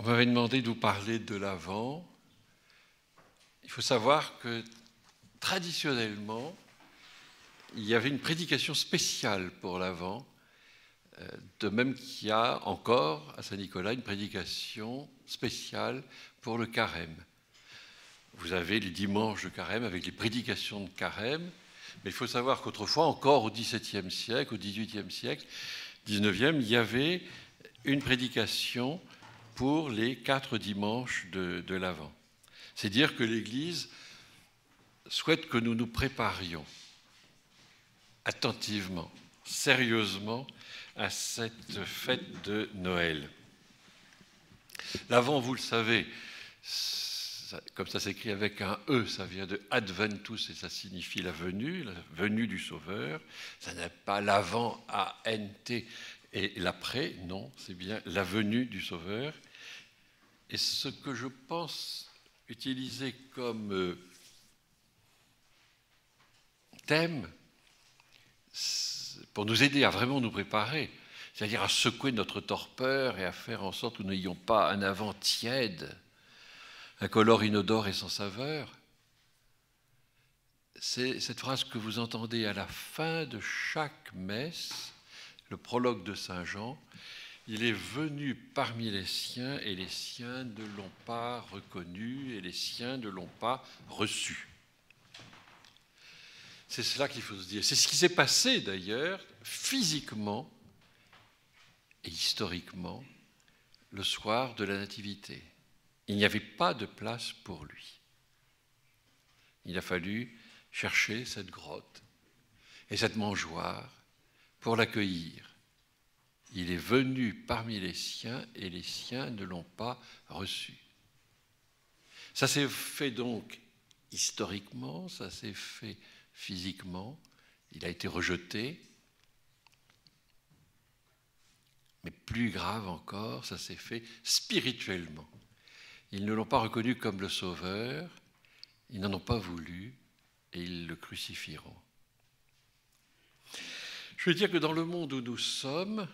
On m'avait demandé de vous parler de l'Avent. Il faut savoir que traditionnellement, il y avait une prédication spéciale pour l'Avent, de même qu'il y a encore à Saint-Nicolas une prédication spéciale pour le Carême. Vous avez les dimanches de Carême avec les prédications de Carême, mais il faut savoir qu'autrefois, encore au XVIIe siècle, au XVIIIe siècle, XIXe, il y avait une prédication pour les 4 dimanches de l'Avent. C'est dire que l'Église souhaite que nous nous préparions attentivement, sérieusement à cette fête de Noël. L'Avent, vous le savez, comme ça s'écrit avec un E, ça vient de Adventus et ça signifie la venue du Sauveur. Ça n'est pas l'avant, A-N-T, et l'après, non, c'est bien la venue du Sauveur. Et ce que je pense utiliser comme thème, pour nous aider à vraiment nous préparer, c'est-à-dire à secouer notre torpeur et à faire en sorte que nous n'ayons pas un Avent tiède, incolore, inodore et sans saveur, c'est cette phrase que vous entendez à la fin de chaque messe, le prologue de Saint Jean. Il est venu parmi les siens et les siens ne l'ont pas reconnu et les siens ne l'ont pas reçu. C'est cela qu'il faut se dire. C'est ce qui s'est passé d'ailleurs physiquement et historiquement le soir de la Nativité. Il n'y avait pas de place pour lui. Il a fallu chercher cette grotte et cette mangeoire pour l'accueillir. Il est venu parmi les siens et les siens ne l'ont pas reçu. Ça s'est fait donc historiquement, ça s'est fait physiquement, il a été rejeté, mais plus grave encore, ça s'est fait spirituellement. Ils ne l'ont pas reconnu comme le Sauveur, ils n'en ont pas voulu et ils le crucifieront. Je veux dire que dans le monde où nous sommes,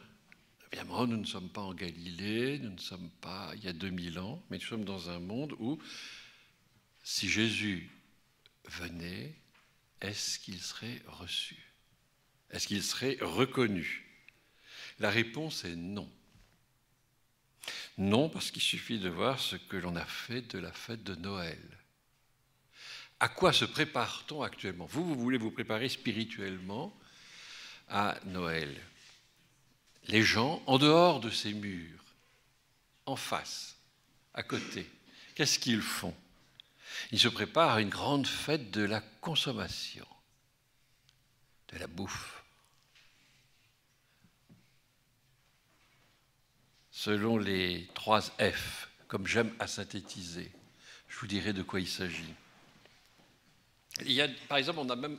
évidemment, nous ne sommes pas en Galilée, nous ne sommes pas il y a 2000 ans, mais nous sommes dans un monde où, si Jésus venait, est-ce qu'il serait reçu? Est-ce qu'il serait reconnu? La réponse est non. Non, parce qu'il suffit de voir ce que l'on a fait de la fête de Noël. À quoi se prépare-t-on actuellement? Vous voulez vous préparer spirituellement à Noël. Les gens, en dehors de ces murs, en face, à côté, qu'est-ce qu'ils font? Ils se préparent à une grande fête de la consommation, de la bouffe. Selon les 3 F, comme j'aime à synthétiser, je vous dirai de quoi il s'agit. Il y a, par exemple, on a même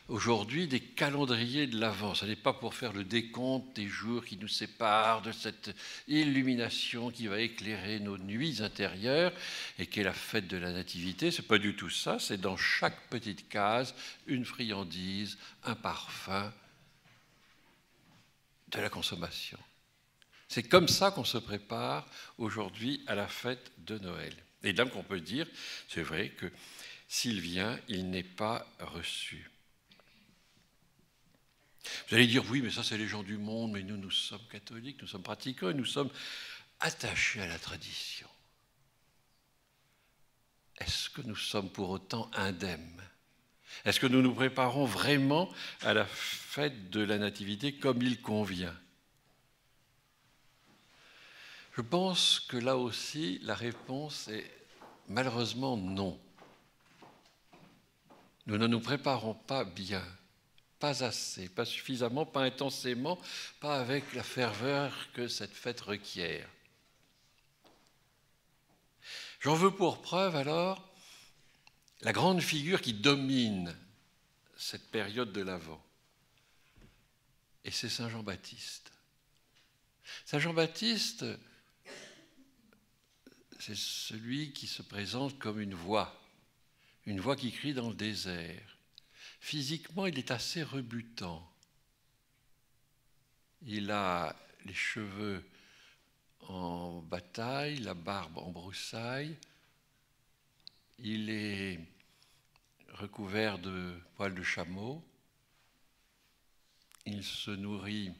aujourd'hui des calendriers de l'Avent. Ce n'est pas pour faire le décompte des jours qui nous séparent de cette illumination qui va éclairer nos nuits intérieures et qui est la fête de la Nativité. Ce n'est pas du tout ça. C'est dans chaque petite case une friandise, un parfum, de la consommation. C'est comme ça qu'on se prépare aujourd'hui à la fête de Noël. Et donc on peut dire, c'est vrai que s'il vient, il n'est pas reçu. Vous allez dire, oui, mais ça c'est les gens du monde, mais nous sommes catholiques, nous sommes pratiquants, et nous sommes attachés à la tradition. Est-ce que nous sommes pour autant indemnes? Est-ce que nous nous préparons vraiment à la fête de la Nativité comme il convient? Je pense que là aussi, la réponse est malheureusement non. Nous ne nous préparons pas bien, pas assez, pas suffisamment, pas intensément, pas avec la ferveur que cette fête requiert. J'en veux pour preuve alors la grande figure qui domine cette période de l'Avent. Et c'est Saint Jean-Baptiste. Saint Jean-Baptiste, c'est celui qui se présente comme une voix qui crie dans le désert. Physiquement, il est assez rebutant. Il a les cheveux en bataille, la barbe en broussailles. Il est recouvert de poils de chameau. Il se nourrit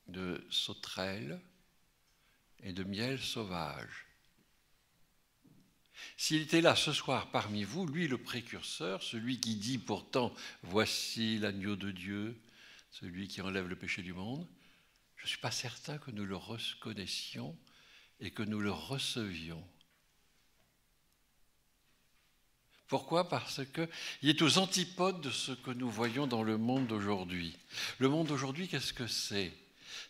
de sauterelles et de miel sauvage. S'il était là ce soir parmi vous, lui le précurseur, celui qui dit pourtant « Voici l'agneau de Dieu, celui qui enlève le péché du monde », je ne suis pas certain que nous le reconnaissions et que nous le recevions. Pourquoi ? Parce qu'il est aux antipodes de ce que nous voyons dans le monde d'aujourd'hui. Le monde d'aujourd'hui, qu'est-ce que c'est ?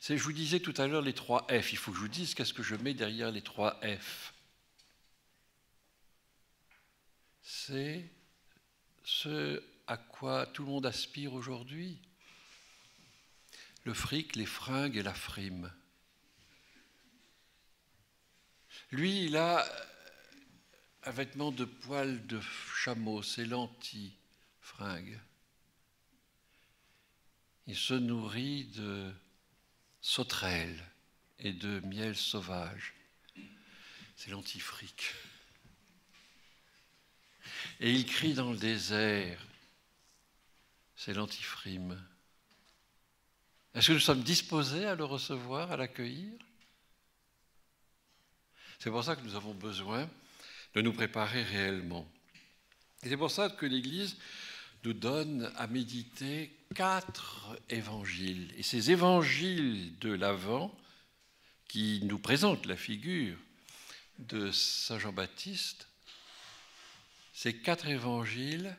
Je vous disais tout à l'heure les 3 F. Il faut que je vous dise qu'est-ce que je mets derrière les 3 F. C'est ce à quoi tout le monde aspire aujourd'hui. Le fric, les fringues et la frime. Lui, il a un vêtement de poils de chameau, c'est l'anti-fringue. Il se nourrit de sauterelles et de miel sauvage. C'est l'anti-fric. Et il crie dans le désert. C'est l'anti-frime. Est-ce que nous sommes disposés à le recevoir, à l'accueillir ? C'est pour ça que nous avons besoin de nous préparer réellement. Et c'est pour ça que l'Église nous donne à méditer 4 évangiles. Et ces évangiles de l'Avent, qui nous présentent la figure de Saint Jean-Baptiste, ces 4 évangiles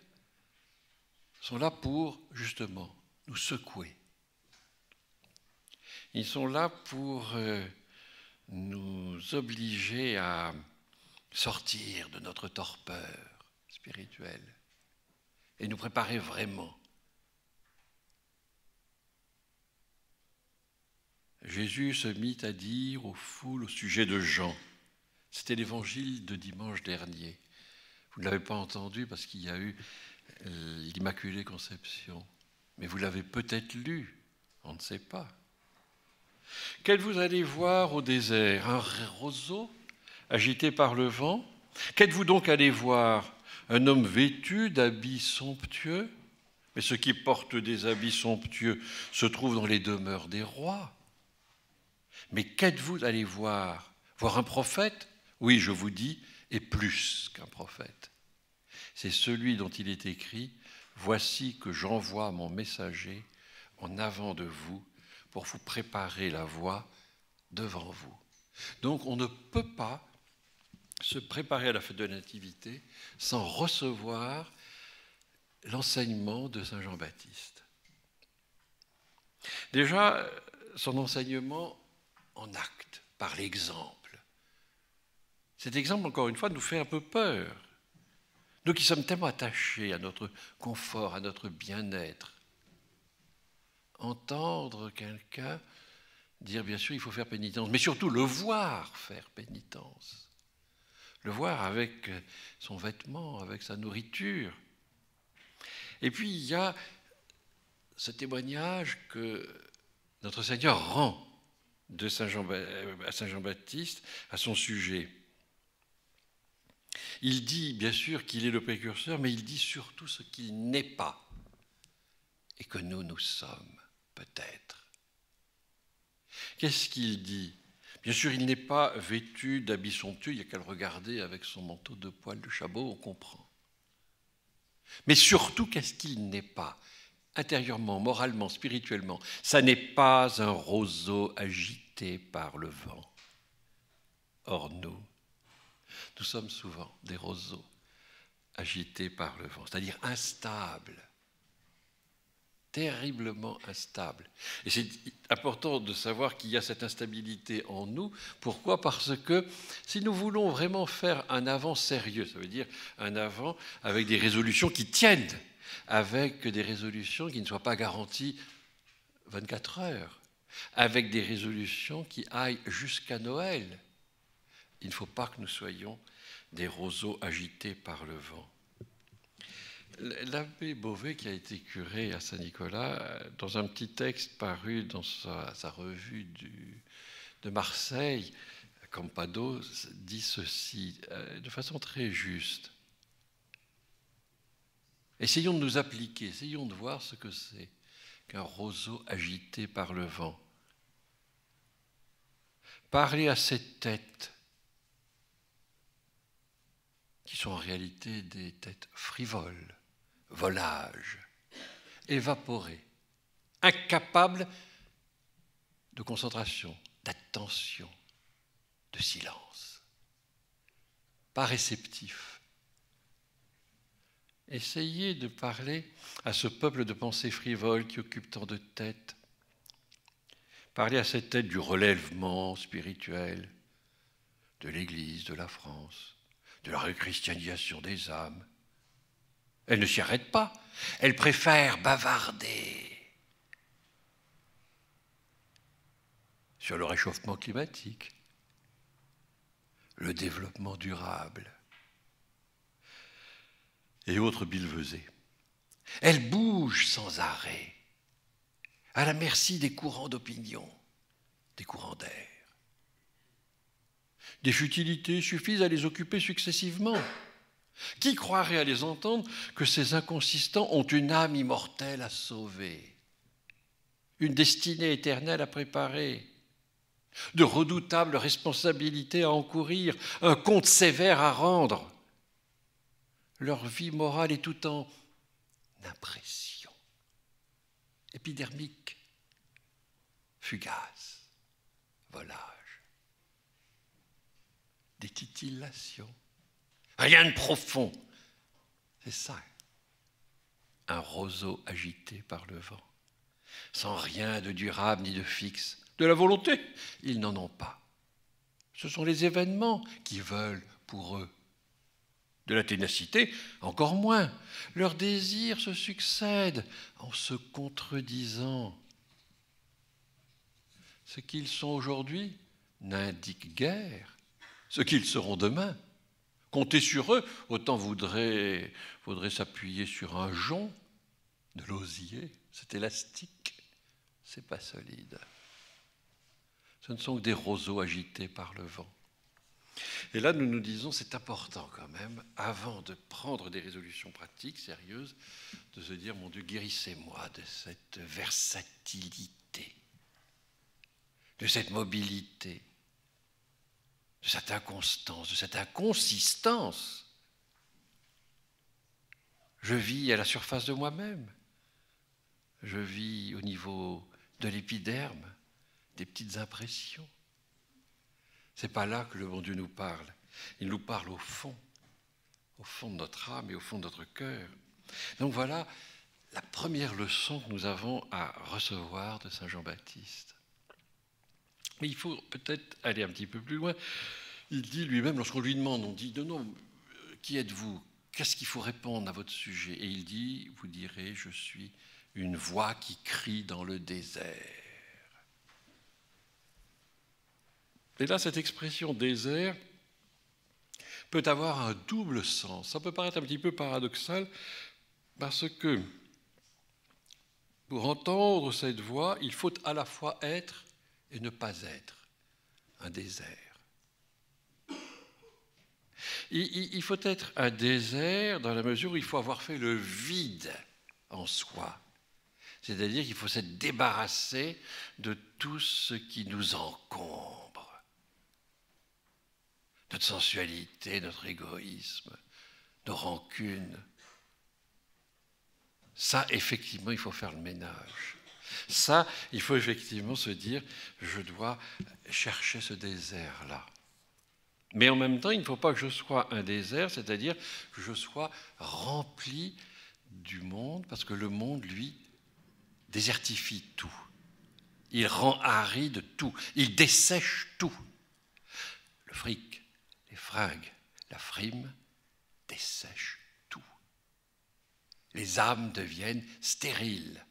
sont là pour, justement, nous secouer. Ils sont là pour nous obliger à sortir de notre torpeur spirituelle et nous préparer vraiment. Jésus se mit à dire aux foules au sujet de Jean. C'était l'évangile de dimanche dernier. Vous ne l'avez pas entendu parce qu'il y a eu l'Immaculée Conception. Mais vous l'avez peut-être lu, on ne sait pas. Qu'êtes-vous allé voir au désert ? Un roseau agité par le vent ? Qu'êtes-vous donc allé voir ? Un homme vêtu d'habits somptueux ? Mais ceux qui portent des habits somptueux se trouvent dans les demeures des rois. Mais qu'êtes-vous allé voir ? Voir un prophète ? Oui, je vous dis, et plus qu'un prophète. C'est celui dont il est écrit « Voici que j'envoie mon messager en avant de vous pour vous préparer la voie devant vous. » Donc on ne peut pas se préparer à la fête de la Nativité sans recevoir l'enseignement de Saint Jean-Baptiste. Déjà, son enseignement en acte, par l'exemple. Cet exemple, encore une fois, nous fait un peu peur. Nous qui sommes tellement attachés à notre confort, à notre bien-être. Entendre quelqu'un dire, bien sûr, il faut faire pénitence, mais surtout le voir faire pénitence. Le voir avec son vêtement, avec sa nourriture. Et puis, il y a ce témoignage que notre Seigneur rend à Saint Jean-Baptiste à son sujet. Il dit, bien sûr, qu'il est le précurseur, mais il dit surtout ce qu'il n'est pas et que nous sommes, peut-être. Qu'est-ce qu'il dit ? Bien sûr, il n'est pas vêtu d'habits somptueux, il n'y a qu'à le regarder avec son manteau de poils de chameau, on comprend. Mais surtout, qu'est-ce qu'il n'est pas ? Intérieurement, moralement, spirituellement, ça n'est pas un roseau agité par le vent. Or, nous sommes souvent des roseaux agités par le vent, c'est-à-dire instables, terriblement instables. Et c'est important de savoir qu'il y a cette instabilité en nous. Pourquoi ? Parce que si nous voulons vraiment faire un Avent sérieux, ça veut dire un Avent avec des résolutions qui tiennent, avec des résolutions qui ne soient pas garanties 24 heures, avec des résolutions qui aillent jusqu'à Noël. Il ne faut pas que nous soyons des roseaux agités par le vent. L'abbé Beauvais, qui a été curé à Saint-Nicolas, dans un petit texte paru dans sa revue de Marseille, Campado dit ceci de façon très juste. Essayons de nous appliquer, essayons de voir ce que c'est qu'un roseau agité par le vent. Parler à ces têtes, qui sont en réalité des têtes frivoles, volages, évaporées, incapables de concentration, d'attention, de silence, pas réceptifs. Essayez de parler à ce peuple de pensées frivoles qui occupe tant de têtes. Parlez à cette tête du relèvement spirituel de l'Église, de la France, de la rechristianisation des âmes. Elle ne s'y arrête pas, elle préfère bavarder sur le réchauffement climatique, le développement durable et autres billevesées. Elle bouge sans arrêt, à la merci des courants d'opinion, des courants d'air. Des futilités suffisent à les occuper successivement. Qui croirait à les entendre que ces inconsistants ont une âme immortelle à sauver, une destinée éternelle à préparer, de redoutables responsabilités à encourir, un compte sévère à rendre? Leur vie morale est tout en impression, épidermique, fugace, volage, des titillations. Rien de profond. C'est ça, un roseau agité par le vent, sans rien de durable ni de fixe. De la volonté, ils n'en ont pas. Ce sont les événements qui veulent pour eux. De la ténacité, encore moins. Leurs désirs se succèdent en se contredisant. Ce qu'ils sont aujourd'hui n'indique guère ce qu'ils seront demain. Compter sur eux, autant faudrait s'appuyer sur un jonc, de l'osier, c'est élastique, c'est pas solide. Ce ne sont que des roseaux agités par le vent. Et là, nous nous disons, c'est important quand même, avant de prendre des résolutions pratiques, sérieuses, de se dire, mon Dieu, guérissez-moi de cette versatilité, de cette mobilité, de cette inconstance, de cette inconsistance. Je vis à la surface de moi-même. Je vis au niveau de l'épiderme, des petites impressions. Ce n'est pas là que le bon Dieu nous parle. Il nous parle au fond de notre âme et au fond de notre cœur. Donc voilà la première leçon que nous avons à recevoir de Saint Jean-Baptiste. Mais il faut peut-être aller un petit peu plus loin. Il dit lui-même, lorsqu'on lui demande, on dit, non, qui êtes-vous? Qu'est-ce qu'il faut répondre à votre sujet? Et il dit, vous direz, je suis une voix qui crie dans le désert. Et là, cette expression désert peut avoir un double sens. Ça peut paraître un petit peu paradoxal parce que pour entendre cette voix, il faut à la fois être et ne pas être un désert. Il faut être un désert dans la mesure où il faut avoir fait le vide en soi. C'est-à-dire qu'il faut s'être débarrassé de tout ce qui nous encombre. Notre sensualité, notre égoïsme, nos rancunes. Ça, effectivement, il faut faire le ménage. Ça, il faut effectivement se dire, je dois chercher ce désert-là. Mais en même temps, il ne faut pas que je sois un désert, c'est-à-dire que je sois rempli du monde, parce que le monde, lui, désertifie tout. Il rend aride tout. Il dessèche tout. Le fric, les fringues, la frime dessèchent tout. Les âmes deviennent stériles,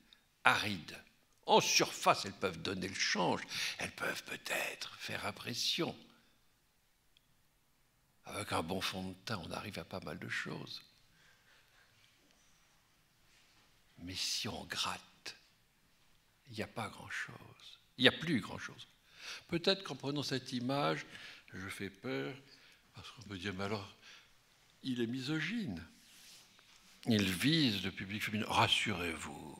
arides. En surface, elles peuvent donner le change. Elles peuvent peut-être faire impression. Avec un bon fond de teint, on arrive à pas mal de choses. Mais si on gratte, il n'y a pas grand-chose. Il n'y a plus grand-chose. Peut-être qu'en prenant cette image, Je fais peur parce qu'on peut dire, mais alors, il est misogyne. Il vise le public féminin. Rassurez-vous.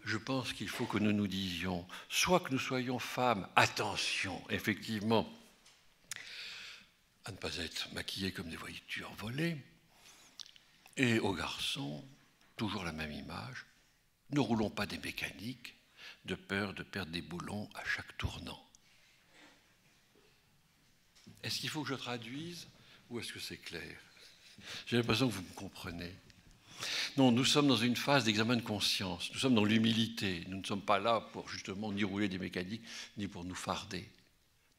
Je pense qu'il faut que nous nous disions, soit que nous soyons femmes, attention, effectivement, à ne pas être maquillées comme des voitures volées, et aux garçons, toujours la même image, ne roulons pas des mécaniques de peur de perdre des boulons à chaque tournant. Est-ce qu'il faut que je traduise ou est-ce que c'est clair? J'ai l'impression que vous me comprenez. Non, nous sommes dans une phase d'examen de conscience, nous sommes dans l'humilité, nous ne sommes pas là pour justement ni rouler des mécaniques, ni pour nous farder.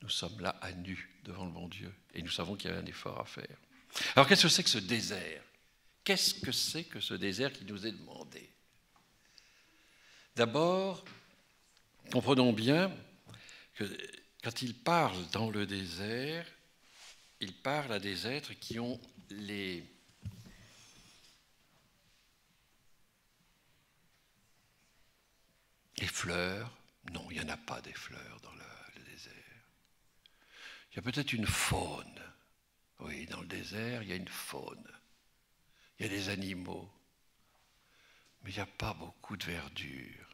Nous sommes là à nu devant le bon Dieu et nous savons qu'il y a un effort à faire. Alors qu'est-ce que c'est que ce désert? Qu'est-ce que c'est que ce désert qui nous est demandé? D'abord, comprenons bien que quand il parle dans le désert, il parle à des êtres qui ont les fleurs. Non, il n'y en a pas des fleurs dans le désert. Il y a peut-être une faune. Oui, dans le désert, il y a une faune. Il y a des animaux. Mais il n'y a pas beaucoup de verdure.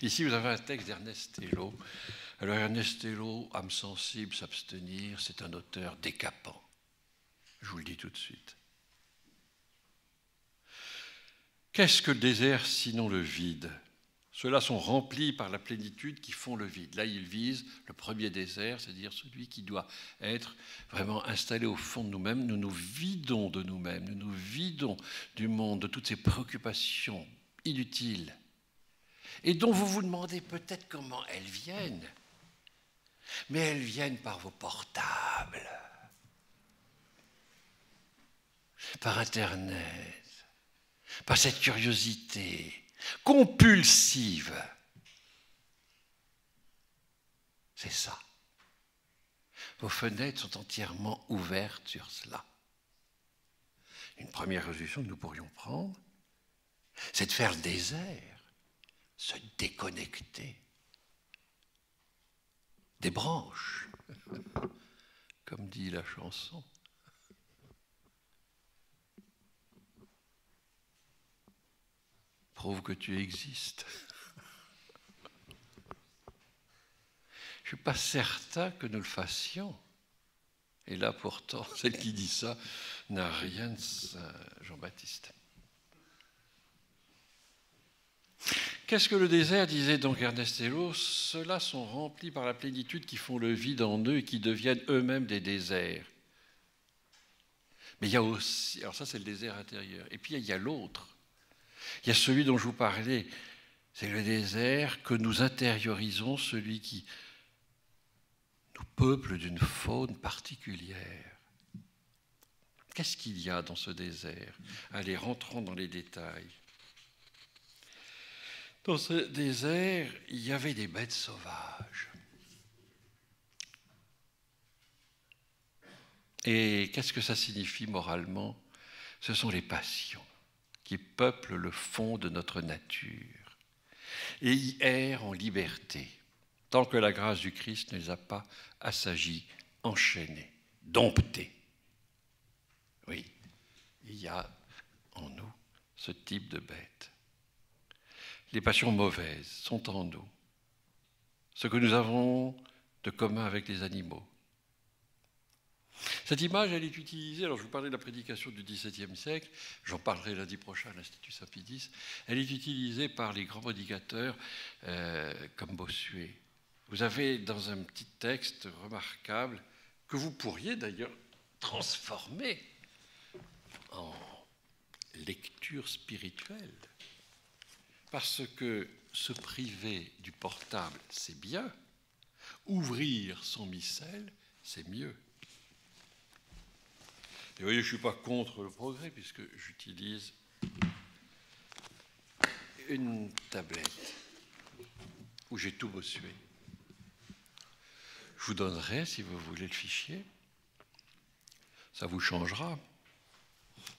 Ici, vous avez un texte d'Ernest Hello. Alors, Ernest Hello, âme sensible, s'abstenir, c'est un auteur décapant. Je vous le dis tout de suite. Qu'est-ce que le désert sinon le vide? Ceux-là sont remplis par la plénitude qui font le vide. Là, il vise le premier désert, c'est-à-dire celui qui doit être vraiment installé au fond de nous-mêmes. Nous nous vidons de nous-mêmes, nous nous vidons du monde, de toutes ces préoccupations inutiles, et dont vous vous demandez peut-être comment elles viennent. Mais elles viennent par vos portables, par Internet, par cette curiosité compulsive. C'est ça. Vos fenêtres sont entièrement ouvertes sur cela. Une première résolution que nous pourrions prendre, c'est de faire le désert, se déconnecter des branches, comme dit la chanson. Prouve que tu existes. Je ne suis pas certain que nous le fassions. Et là, pourtant, celle qui dit ça n'a rien de Saint Jean-Baptiste. Qu'est-ce que le désert, disait donc Ernest Hello? Ceux-là sont remplis par la plénitude qui font le vide en eux et qui deviennent eux-mêmes des déserts. Mais il y a aussi, alors ça c'est le désert intérieur, et puis il y a l'autre. Il y a celui dont je vous parlais, c'est le désert que nous intériorisons, celui qui nous peuple d'une faune particulière. Qu'est-ce qu'il y a dans ce désert? Allez, rentrons dans les détails. Dans ce désert, il y avait des bêtes sauvages. Et qu'est-ce que ça signifie moralement? Ce sont les passions qui peuplent le fond de notre nature et y errent en liberté, tant que la grâce du Christ ne les a pas assagis, enchaînés, domptés. Oui, il y a en nous ce type de bête. Les passions mauvaises sont en nous, ce que nous avons de commun avec les animaux. Cette image, elle est utilisée, alors je vous parlais de la prédication du XVIIe siècle, j'en parlerai lundi prochain à l'Institut Saint-Pédis, elle est utilisée par les grands prédicateurs comme Bossuet. Vous avez dans un petit texte remarquable, que vous pourriez d'ailleurs transformer en lecture spirituelle, parce que se priver du portable, c'est bien, ouvrir son missel, c'est mieux. Et vous voyez, je ne suis pas contre le progrès, puisque j'utilise une tablette où j'ai tout Bossuet. Je vous donnerai, si vous voulez, le fichier. Ça vous changera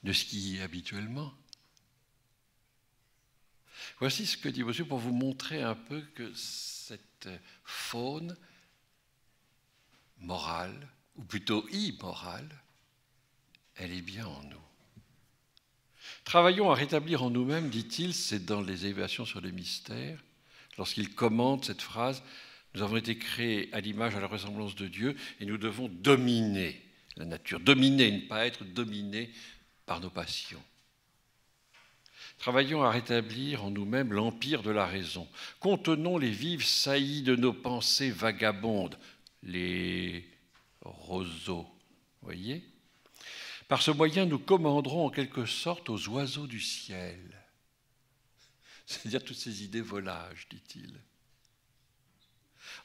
de ce qui est habituellement. Voici ce que dit Bossuet pour vous montrer un peu que cette faune morale, ou plutôt immorale, elle est bien en nous. Travaillons à rétablir en nous-mêmes, dit-il, c'est dans les évaluations sur les mystères, lorsqu'il commente cette phrase, nous avons été créés à l'image, à la ressemblance de Dieu, et nous devons dominer la nature. Dominer, ne pas être dominé par nos passions. Travaillons à rétablir en nous-mêmes l'empire de la raison. Contenons les vives saillies de nos pensées vagabondes, les roseaux, voyez ? Par ce moyen, nous commanderons en quelque sorte aux oiseaux du ciel. C'est-à-dire toutes ces idées volages, dit-il.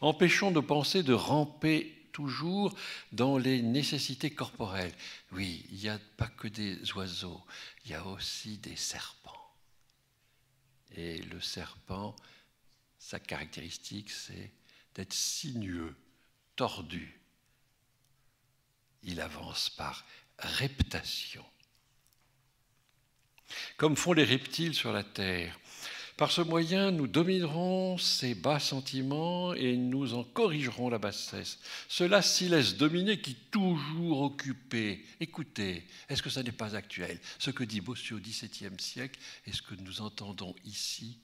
Empêchons nos pensées de ramper toujours dans les nécessités corporelles. Oui, il n'y a pas que des oiseaux, il y a aussi des serpents. Et le serpent, sa caractéristique, c'est d'être sinueux, tordu. Il avance par reptation. Comme font les reptiles sur la terre. Par ce moyen, nous dominerons ces bas sentiments et nous en corrigerons la bassesse. Cela s'y laisse dominer qui toujours occupé. Écoutez, est-ce que ça n'est pas actuel? Ce que dit Bossuet au XVIIe siècle et ce que nous entendons ici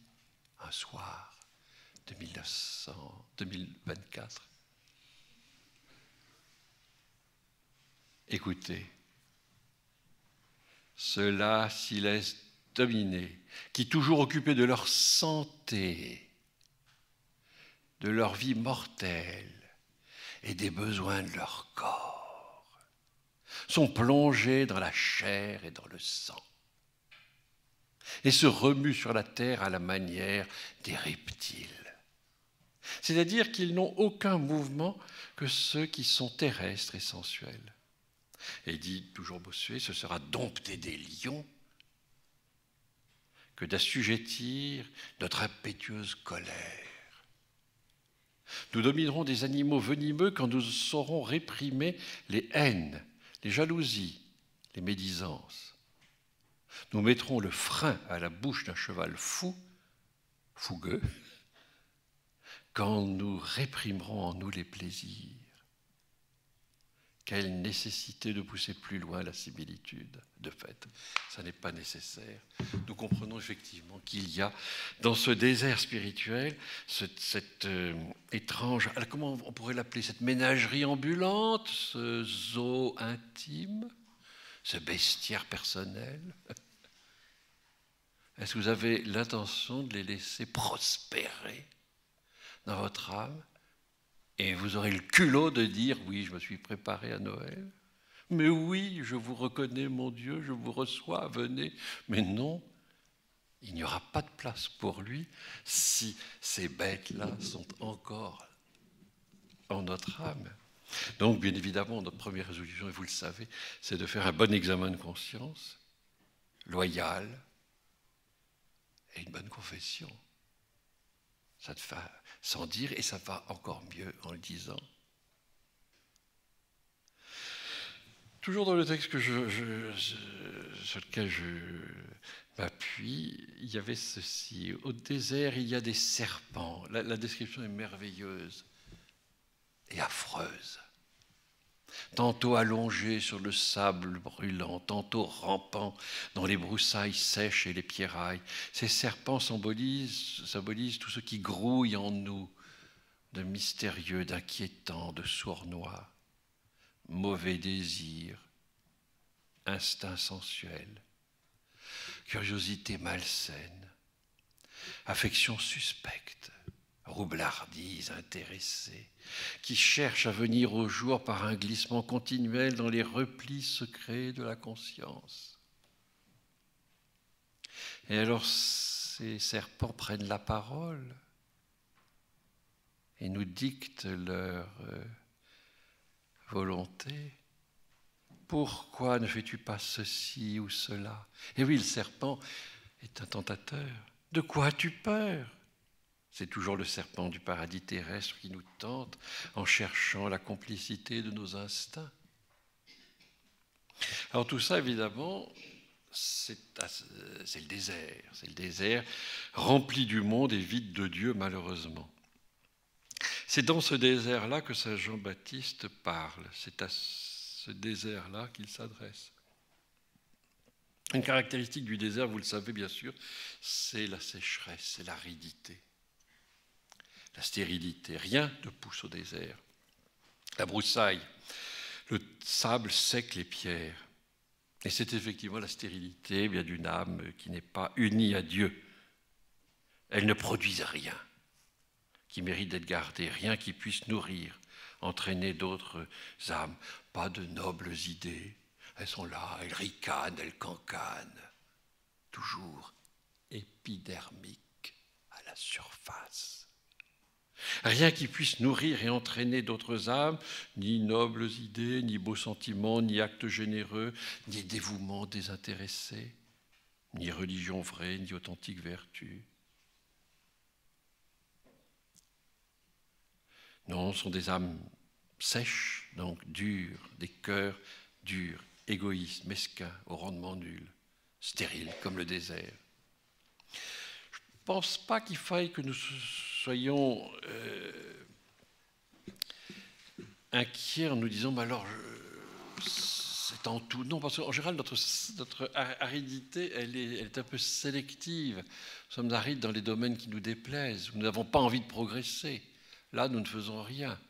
un soir de 2024. Écoutez, cela s'y laisse dominer, qui toujours occupés de leur santé, de leur vie mortelle et des besoins de leur corps, sont plongés dans la chair et dans le sang, et se remuent sur la terre à la manière des reptiles. C'est-à-dire qu'ils n'ont aucun mouvement que ceux qui sont terrestres et sensuels. Et dit toujours Bossuet, ce sera dompter des lions que d'assujettir notre impétueuse colère. Nous dominerons des animaux venimeux quand nous saurons réprimer les haines, les jalousies, les médisances. Nous mettrons le frein à la bouche d'un cheval fou, fougueux, quand nous réprimerons en nous les plaisirs. Quelle nécessité de pousser plus loin la similitude, de fait. Ça n'est pas nécessaire. Nous comprenons effectivement qu'il y a dans ce désert spirituel, cette étrange, comment on pourrait l'appeler, cette ménagerie ambulante, ce zoo intime, ce bestiaire personnel. Est-ce que vous avez l'intention de les laisser prospérer dans votre âme? Et vous aurez le culot de dire « Oui, je me suis préparé à Noël. Mais oui, je vous reconnais, mon Dieu, je vous reçois, venez. » Mais non, il n'y aura pas de place pour lui si ces bêtes-là sont encore en notre âme. Donc, bien évidemment, notre première résolution, et vous le savez, c'est de faire un bon examen de conscience, loyal, et une bonne confession. Ça te fait sans dire, et ça va encore mieux en le disant. Toujours dans le texte sur lequel je m'appuie, il y avait ceci. Au désert, il y a des serpents. La description est merveilleuse et affreuse. Tantôt allongés sur le sable brûlant, tantôt rampant dans les broussailles sèches et les pierrailles. Ces serpents symbolisent tout ce qui grouille en nous, de mystérieux, d'inquiétant, de sournois, mauvais désirs, instinct sensuel, curiosité malsaine, affection suspecte, roublardise intéressée, qui cherche à venir au jour par un glissement continuel dans les replis secrets de la conscience. Et alors ces serpents prennent la parole et nous dictent leur volonté. Pourquoi ne fais-tu pas ceci ou cela? Et oui, le serpent est un tentateur. De quoi as-tu peur? C'est toujours le serpent du paradis terrestre qui nous tente en cherchant la complicité de nos instincts. Alors tout ça, évidemment, c'est le désert. C'est le désert rempli du monde et vide de Dieu, malheureusement. C'est dans ce désert-là que saint Jean-Baptiste parle. C'est à ce désert-là qu'il s'adresse. Une caractéristique du désert, vous le savez bien sûr, c'est la sécheresse, c'est l'aridité, la stérilité. Rien ne pousse au désert. La broussaille, le sable sec les pierres. Et c'est effectivement la stérilité bien d'une âme qui n'est pas unie à Dieu. Elle ne produise rien qui mérite d'être gardé, rien qui puisse nourrir, entraîner d'autres âmes. Pas de nobles idées. Elles sont là, elles ricanent, elles cancanent. Toujours épidermiques à la surface. Rien qui puisse nourrir et entraîner d'autres âmes, ni nobles idées, ni beaux sentiments, ni actes généreux, ni dévouement désintéressé, ni religion vraie, ni authentique vertu. Non, ce sont des âmes sèches, donc dures, des cœurs durs, égoïstes, mesquins, au rendement nul, stériles comme le désert. Je ne pense pas qu'il faille que nous soyons inquiets en nous disant mais alors c'est en tout. Non, parce qu'en général notre aridité elle est un peu sélective. Nous sommes arides dans les domaines qui nous déplaisent, où nous n'avons pas envie de progresser. Là, nous ne faisons rien.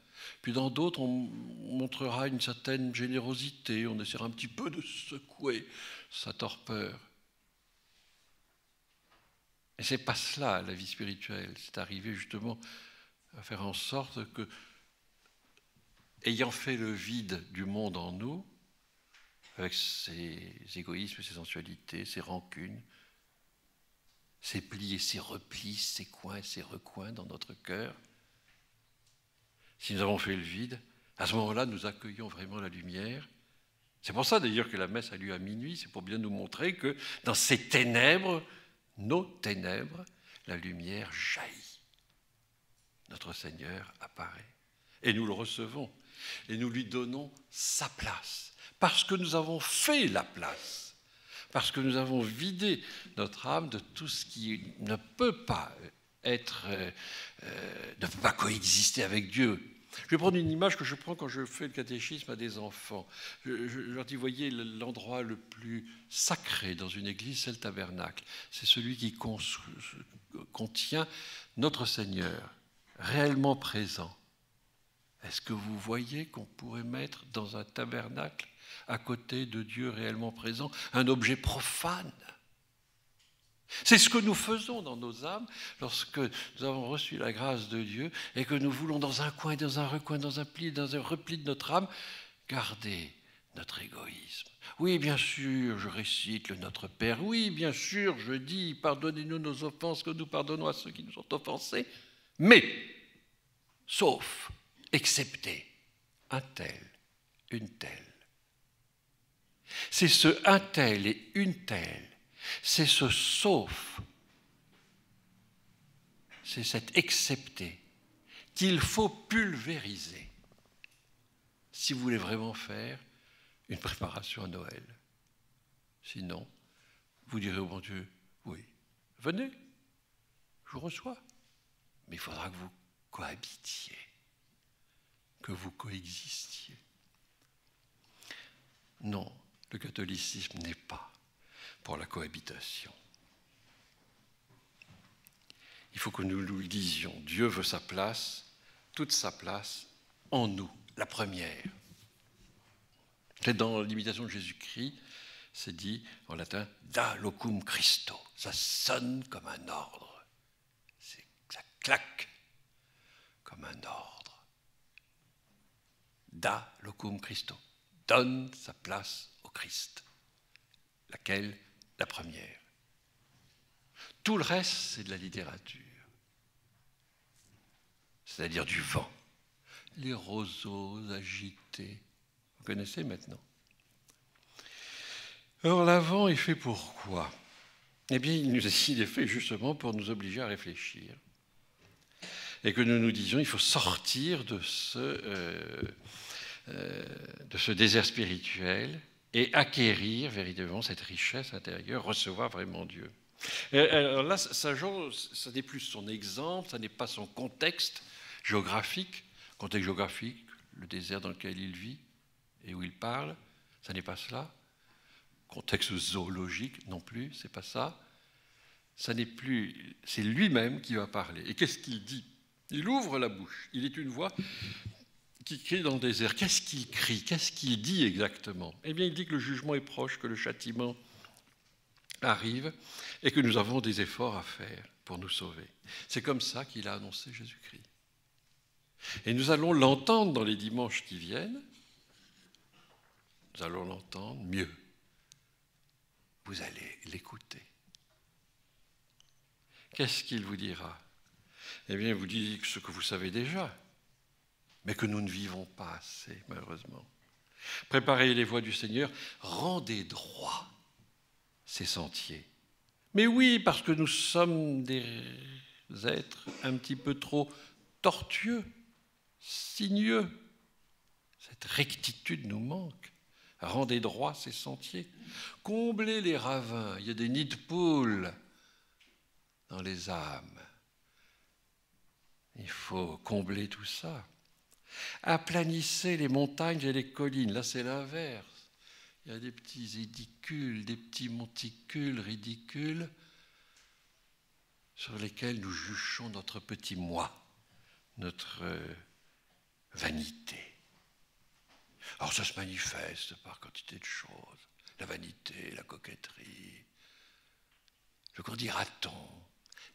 Puis dans d'autres, on montrera une certaine générosité, on essaiera un petit peu de secouer sa torpeur. Et ce n'est pas cela, la vie spirituelle. C'est arriver justement à faire en sorte que, ayant fait le vide du monde en nous, avec ses égoïsmes, ses sensualités, ses rancunes, ses plis et ses replis, ses coins et ses recoins dans notre cœur, si nous avons fait le vide, à ce moment-là, nous accueillons vraiment la lumière. C'est pour ça d'ailleurs que la messe a lieu à minuit, c'est pour bien nous montrer que dans ces ténèbres, nos ténèbres, la lumière jaillit. Notre Seigneur apparaît. Et nous le recevons. Et nous lui donnons sa place. Parce que nous avons fait la place. Parce que nous avons vidé notre âme de tout ce qui ne peut pas ne peut pas coexister avec Dieu. Je vais prendre une image que je prends quand je fais le catéchisme à des enfants. Je leur dis, voyez, l'endroit le plus sacré dans une église, c'est le tabernacle. C'est celui qui contient notre Seigneur, réellement présent. Est-ce que vous voyez qu'on pourrait mettre dans un tabernacle, à côté de Dieu réellement présent, un objet profane ? C'est ce que nous faisons dans nos âmes lorsque nous avons reçu la grâce de Dieu et que nous voulons dans un coin, dans un recoin, dans un pli, dans un repli de notre âme, garder notre égoïsme. Oui, bien sûr, je récite le Notre Père. Oui, bien sûr, je dis, pardonnez-nous nos offenses, que nous pardonnons à ceux qui nous ont offensés. Mais, sauf, excepté, un tel, une telle. C'est ce un tel et une telle. C'est ce sauf, c'est cet excepté qu'il faut pulvériser si vous voulez vraiment faire une préparation à Noël. Sinon, vous direz au bon Dieu, oui, venez, je vous reçois, mais il faudra que vous cohabitiez, que vous coexistiez. Non, le catholicisme n'est pas pour la cohabitation. Il faut que nous le disions. Dieu veut sa place, toute sa place, en nous, la première. C'est dans l'imitation de Jésus-Christ, c'est dit en latin « da locum Christo ». Ça sonne comme un ordre. Ça claque comme un ordre. « Da locum Christo ». Donne sa place au Christ. Laquelle ? La première. Tout le reste, c'est de la littérature. C'est-à-dire du vent. Les roseaux agités. Vous connaissez maintenant. Alors l'avant est fait pourquoi ? Eh bien, il est fait justement pour nous obliger à réfléchir. Et que nous nous disions, il faut sortir de ce désert spirituel et acquérir véritablement cette richesse intérieure, recevoir vraiment Dieu. Et alors là, ça n'est plus son exemple, ça n'est pas son contexte, géographique, contexte géographique, le désert dans lequel il vit et où il parle, ça n'est pas cela. Contexte zoologique non plus, c'est pas ça. Ça n'est plus, c'est lui-même qui va parler. Et qu'est-ce qu'il dit? Il ouvre la bouche. Il est une voix qui crie dans le désert. Qu'est-ce qu'il crie? Qu'est-ce qu'il dit exactement? Eh bien, il dit que le jugement est proche, que le châtiment arrive et que nous avons des efforts à faire pour nous sauver. C'est comme ça qu'il a annoncé Jésus-Christ. Et nous allons l'entendre dans les dimanches qui viennent. Nous allons l'entendre mieux. Vous allez l'écouter. Qu'est-ce qu'il vous dira? Eh bien, il vous dit ce que vous savez déjà, mais que nous ne vivons pas assez, malheureusement. Préparez les voies du Seigneur, rendez droit ses sentiers. Mais oui, parce que nous sommes des êtres un petit peu trop tortueux, sinueux. Cette rectitude nous manque. Rendez droit ces sentiers. Comblez les ravins. Il y a des nids de poules dans les âmes. Il faut combler tout ça. Aplanissez les montagnes et les collines. Là, c'est l'inverse. Il y a des petits édicules, des petits monticules ridicules sur lesquels nous jugeons notre petit moi, notre vanité. Alors ça se manifeste par quantité de choses. La vanité, la coquetterie, le qu'en dira-t-on,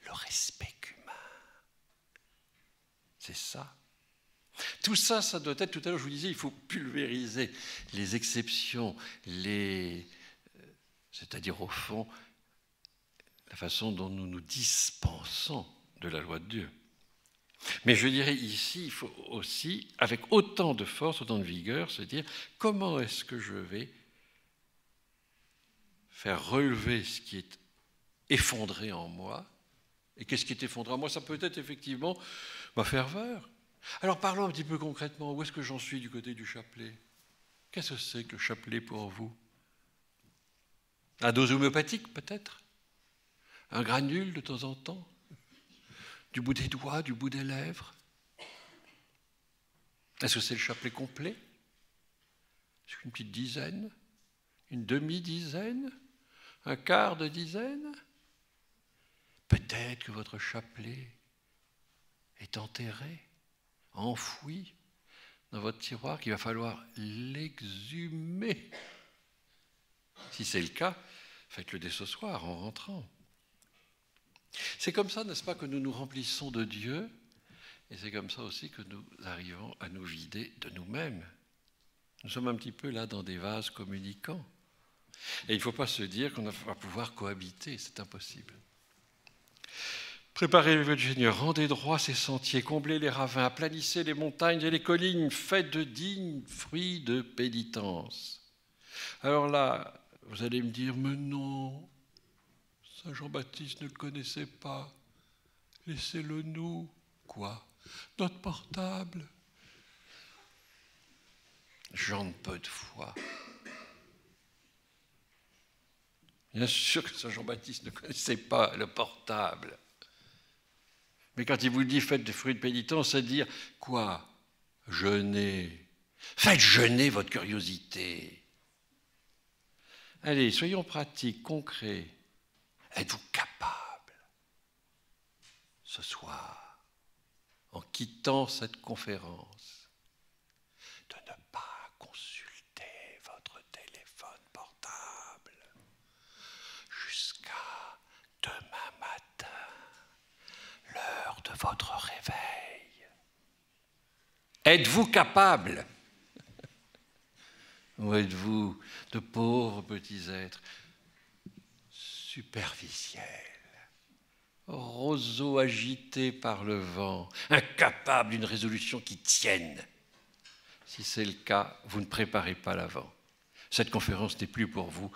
le respect humain. C'est ça. Tout ça, ça doit être, tout à l'heure je vous disais, il faut pulvériser les exceptions, c'est-à-dire au fond, la façon dont nous nous dispensons de la loi de Dieu. Mais je dirais ici, il faut aussi, avec autant de force, autant de vigueur, se dire comment est-ce que je vais faire relever ce qui est effondré en moi. Et qu'est-ce qui est effondré en moi? Ça peut être effectivement ma ferveur. Alors parlons un petit peu concrètement, où est-ce que j'en suis du côté du chapelet? Qu'est-ce que c'est que le chapelet pour vous? Un dose homéopathique peut-être? Un granule de temps en temps? Du bout des doigts, du bout des lèvres? Est-ce que c'est le chapelet complet? Est-ce qu'une petite dizaine? Une demi-dizaine? Un quart de dizaine? Peut-être que votre chapelet est enterré, enfoui dans votre tiroir, qu'il va falloir l'exhumer. Si c'est le cas, faites-le dès ce soir en rentrant. C'est comme ça, n'est-ce pas, que nous nous remplissons de Dieu, et c'est comme ça aussi que nous arrivons à nous vider de nous-mêmes. Nous sommes un petit peu là dans des vases communicants. Et il ne faut pas se dire qu'on va pouvoir cohabiter, c'est impossible. Préparez le Seigneur, rendez droit ses sentiers, comblez les ravins, aplanissez les montagnes et les collines, faites de dignes fruits de pénitence. Alors là, vous allez me dire, mais non, Saint Jean-Baptiste ne le connaissait pas. Laissez-le nous. Quoi? Notre portable. Gens de peu de foi. Bien sûr que Saint Jean-Baptiste ne connaissait pas le portable. Mais quand il vous dit faites des fruits de pénitence, c'est dire quoi? Jeûnez. Faites jeûner votre curiosité. Allez, soyons pratiques, concrets. Êtes-vous capable, ce soir, en quittant cette conférence, de ne pas consulter votre téléphone portable jusqu'à demain matin, l'heure de votre réveil? Êtes-vous capable? Ou êtes-vous de pauvres petits êtres superficiels, roseaux agités par le vent, incapables d'une résolution qui tienne? Si c'est le cas, vous ne préparez pas l'avant. Cette conférence n'est plus pour vous.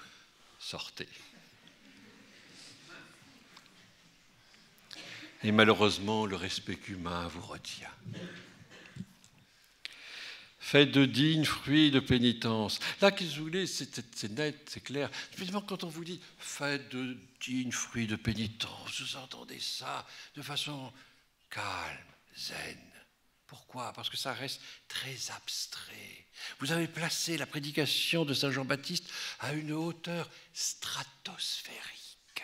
Sortez. Et malheureusement, le respect humain vous retient. Faites de dignes fruits de pénitence. Là, qu'est-ce que vous voulez, c'est net, c'est clair. Évidemment, quand on vous dit « faites de dignes fruits de pénitence », vous entendez ça de façon calme, zen. Pourquoi? Parce que ça reste très abstrait. Vous avez placé la prédication de Saint Jean-Baptiste à une hauteur stratosphérique,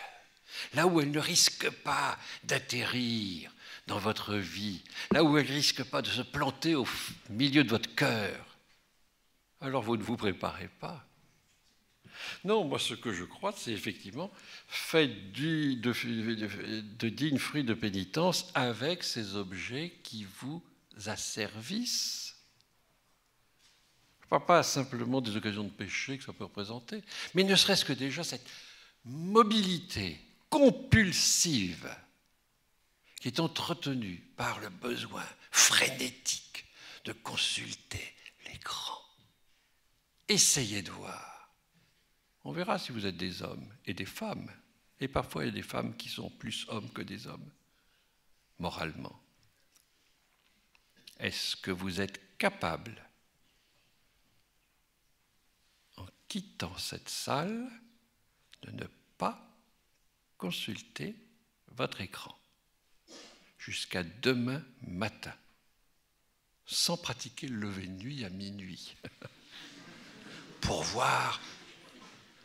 là où elle ne risque pas d'atterrir dans votre vie, là où elle ne risque pas de se planter au milieu de votre cœur. Alors vous ne vous préparez pas. Non, moi ce que je crois, c'est effectivement faites de dignes fruits de pénitence avec ces objets qui vous asservissent. Je ne parle pas simplement des occasions de péché que ça peut représenter, mais ne serait-ce que déjà cette mobilité compulsive qui est entretenue par le besoin frénétique de consulter l'écran. Essayez de voir. On verra si vous êtes des hommes et des femmes. Et parfois, il y a des femmes qui sont plus hommes que des hommes, moralement. Est-ce que vous êtes capable, en quittant cette salle, de ne pas consulter votre écran jusqu'à demain matin, sans pratiquer le lever de nuit à minuit, pour voir,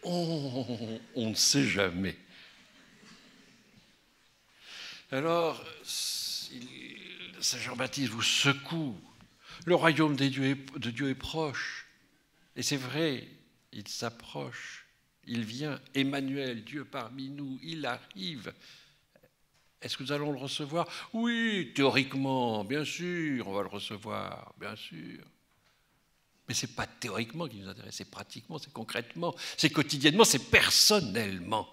on ne sait jamais. Alors, Saint Jean-Baptiste vous secoue. Le royaume de Dieu est proche. Et c'est vrai, il s'approche. Il vient, Emmanuel, Dieu parmi nous, il arrive. Est-ce que nous allons le recevoir? Oui, théoriquement, bien sûr, on va le recevoir, bien sûr. Mais ce n'est pas théoriquement qui nous intéresse, c'est pratiquement, c'est concrètement, c'est quotidiennement, c'est personnellement.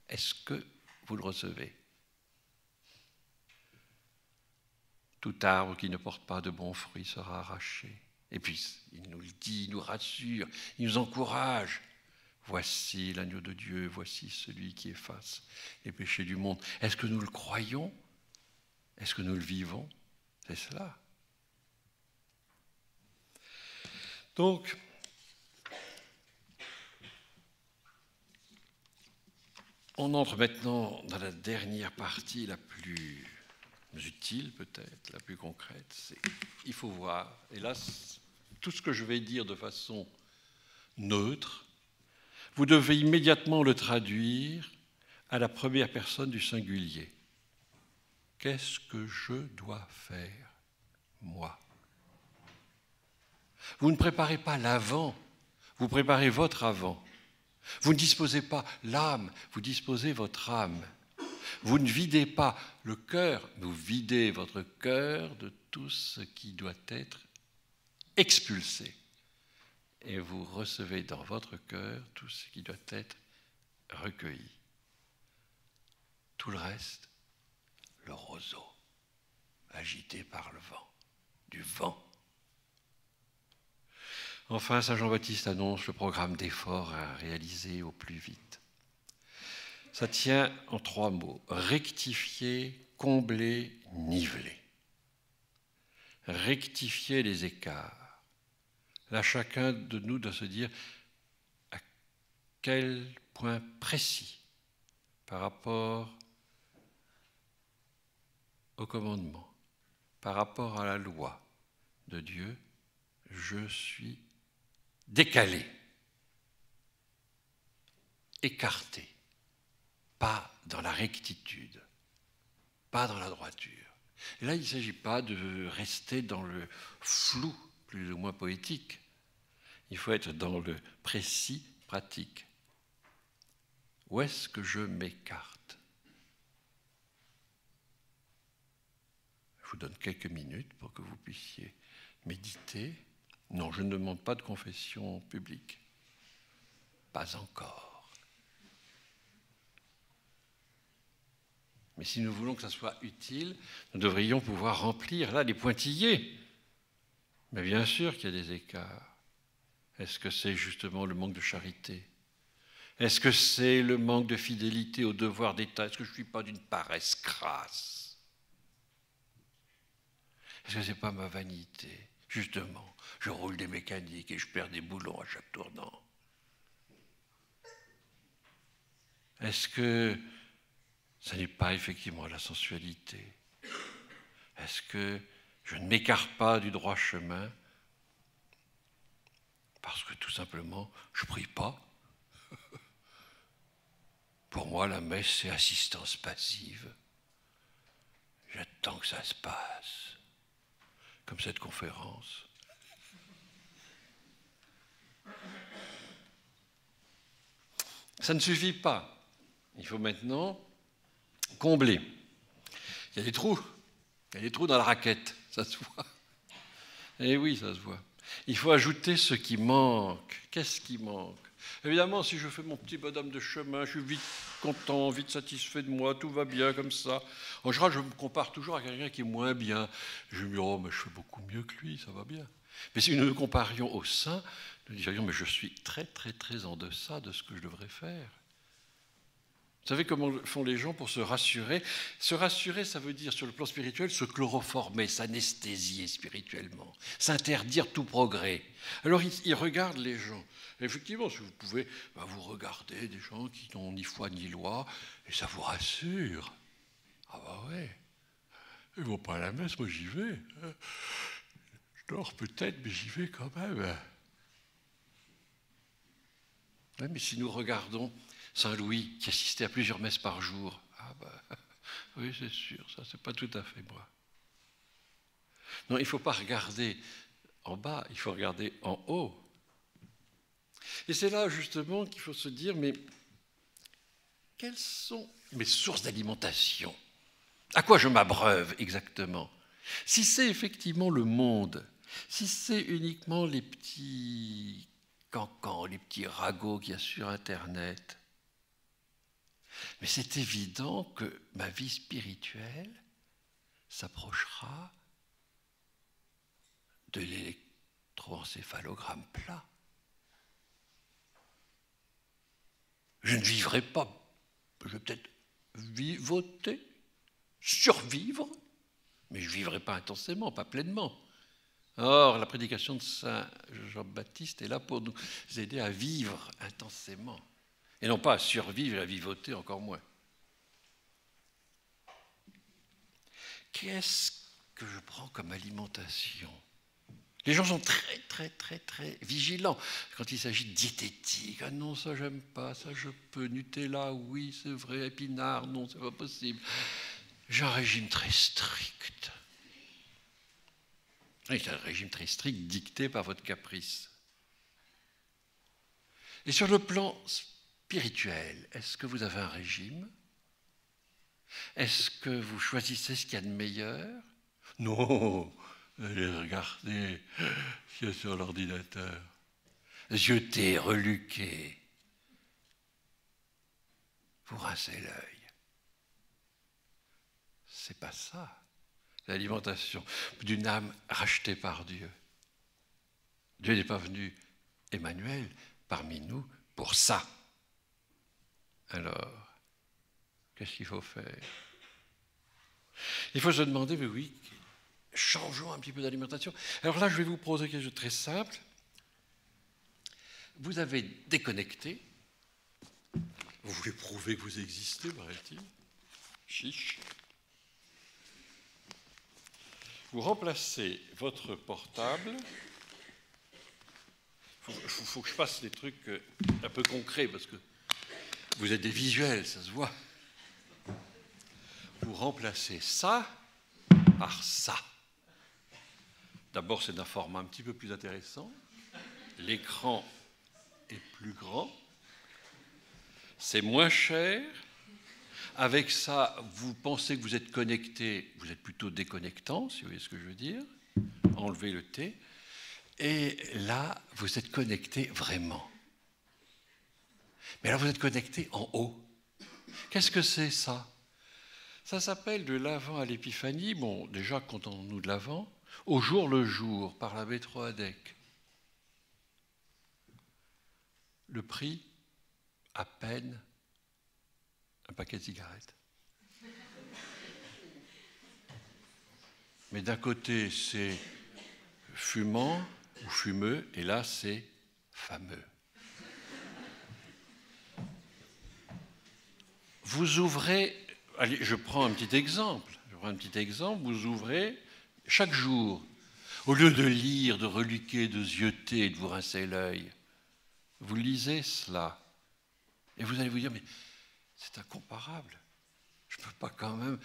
Est-ce que vous le recevez? Tout arbre qui ne porte pas de bons fruits sera arraché. Et puis, il nous le dit, il nous rassure, il nous encourage. Voici l'agneau de Dieu, voici celui qui efface les péchés du monde. Est-ce que nous le croyons? Est-ce que nous le vivons? C'est cela. Donc, on entre maintenant dans la dernière partie, la plus utile peut-être, la plus concrète. Il faut voir, et là, tout ce que je vais dire de façon neutre, vous devez immédiatement le traduire à la première personne du singulier. Qu'est-ce que je dois faire, moi? Vous ne préparez pas l'avant, vous préparez votre avant. Vous ne disposez pas l'âme, vous disposez votre âme. Vous ne videz pas le cœur, vous videz votre cœur de tout ce qui doit être expulsé. Et vous recevez dans votre cœur tout ce qui doit être recueilli. Tout le reste, le roseau, agité par le vent, du vent. Enfin, Saint Jean-Baptiste annonce le programme d'efforts à réaliser au plus vite. Ça tient en 3 mots. Rectifier, combler, niveler. Rectifier les écarts. Là, chacun de nous doit se dire à quel point précis par rapport au commandement, par rapport à la loi de Dieu, je suis décalé, écarté, pas dans la rectitude, pas dans la droiture. Et là, il ne s'agit pas de rester dans le flou, plus ou moins poétique. Il faut être dans le précis, pratique. Où est-ce que je m'écarte? Je vous donne quelques minutes pour que vous puissiez méditer. Non, je ne demande pas de confession publique. Pas encore. Mais si nous voulons que ça soit utile, nous devrions pouvoir remplir là les pointillés. Mais bien sûr qu'il y a des écarts. Est-ce que c'est justement le manque de charité? Est-ce que c'est le manque de fidélité au devoir d'État? Est-ce que je ne suis pas d'une paresse crasse? Est-ce que ce n'est pas ma vanité? Justement, je roule des mécaniques et je perds des boulons à chaque tournant. Est-ce que ce n'est pas effectivement la sensualité? Est-ce que Je ne m'écarte pas du droit chemin parce que tout simplement, je ne prie pas. Pour moi, la messe, c'est assistance passive. J'attends que ça se passe, comme cette conférence. Ça ne suffit pas. Il faut maintenant combler. Il y a des trous. Il y a des trous dans la raquette, ça se voit. Eh oui, ça se voit. Il faut ajouter ce qui manque. Qu'est-ce qui manque? Évidemment, si je fais mon petit bonhomme de chemin, je suis vite content, vite satisfait de moi, tout va bien comme ça. En général, je me compare toujours à quelqu'un qui est moins bien. Je me dis, oh, mais je fais beaucoup mieux que lui, ça va bien. Mais si nous nous comparions au saint, nous dirions, mais je suis très, très, très en deçà de ce que je devrais faire. Vous savez comment font les gens pour se rassurer? Se rassurer, ça veut dire, sur le plan spirituel, se chloroformer, s'anesthésier spirituellement, s'interdire tout progrès. Alors, ils regardent les gens. Et effectivement, si vous pouvez, vous regardez des gens qui n'ont ni foi ni loi, et ça vous rassure. Ah bah ouais, ils ne vont pas à la messe, moi j'y vais. Je dors peut-être, mais j'y vais quand même. Ouais, mais si nous regardons Saint Louis, qui assistait à plusieurs messes par jour. Ah ben, oui, c'est sûr, ça, c'est pas tout à fait moi. Non, il ne faut pas regarder en bas, il faut regarder en haut. Et c'est là, justement, qu'il faut se dire, mais quelles sont mes sources d'alimentation? À quoi je m'abreuve exactement? Si c'est effectivement le monde, si c'est uniquement les petits cancans, les petits ragots qu'il y a sur Internet, mais c'est évident que ma vie spirituelle s'approchera de l'électroencéphalogramme plat. Je ne vivrai pas, je vais peut-être vivoter, survivre, mais je ne vivrai pas intensément, pas pleinement. Or, la prédication de Saint Jean-Baptiste est là pour nous aider à vivre intensément. Et non pas à survivre et à vivoter encore moins. Qu'est-ce que je prends comme alimentation? Les gens sont très, très, très, très vigilants quand il s'agit de diététique. Ah non, ça j'aime pas, ça je peux. Nutella, oui, c'est vrai. Épinards, non, c'est pas possible. J'ai un régime très strict. C'est un régime très strict dicté par votre caprice. Et sur le plan spirituel, est-ce que vous avez un régime? Est-ce que vous choisissez ce qu'il y a de meilleur? Non, allez regarder ce qu'il y a sur l'ordinateur. Jeter, reluquer. Vous rincez l'œil. C'est pas ça, l'alimentation d'une âme rachetée par Dieu. Dieu n'est pas venu, Emmanuel, parmi nous pour ça. Alors, qu'est-ce qu'il faut faire? Il faut se demander, mais oui, changeons un petit peu d'alimentation. Alors là, je vais vous proposer quelque chose de très simple. Vous avez déconnecté. Vous voulez prouver que vous existez, paraît-il. Chiche. Vous remplacez votre portable. Il faut que je fasse des trucs un peu concrets, parce que vous êtes des visuels, ça se voit. Vous remplacez ça par ça. D'abord, c'est d'un format un petit peu plus intéressant. L'écran est plus grand. C'est moins cher. Avec ça, vous pensez que vous êtes connecté, vous êtes plutôt déconnectant, si vous voyez ce que je veux dire. Enlevez le T. Et là, vous êtes connecté vraiment. Mais là, vous êtes connecté en haut. Qu'est-ce que c'est ça? Ça s'appelle de l'Avent à l'Épiphanie. Bon, déjà, contentons-nous de l'Avent. Au jour le jour, par l'abbé Troadec. Le prix, à peine, un paquet de cigarettes. Mais d'un côté, c'est fumant ou fumeux, et là, c'est fameux. Vous ouvrez, allez, je prends un petit exemple. Vous ouvrez chaque jour, au lieu de lire, de reluquer, de zioter, de vous rincer l'œil, vous lisez cela. Et vous allez vous dire, mais c'est incomparable. Je ne peux pas quand même...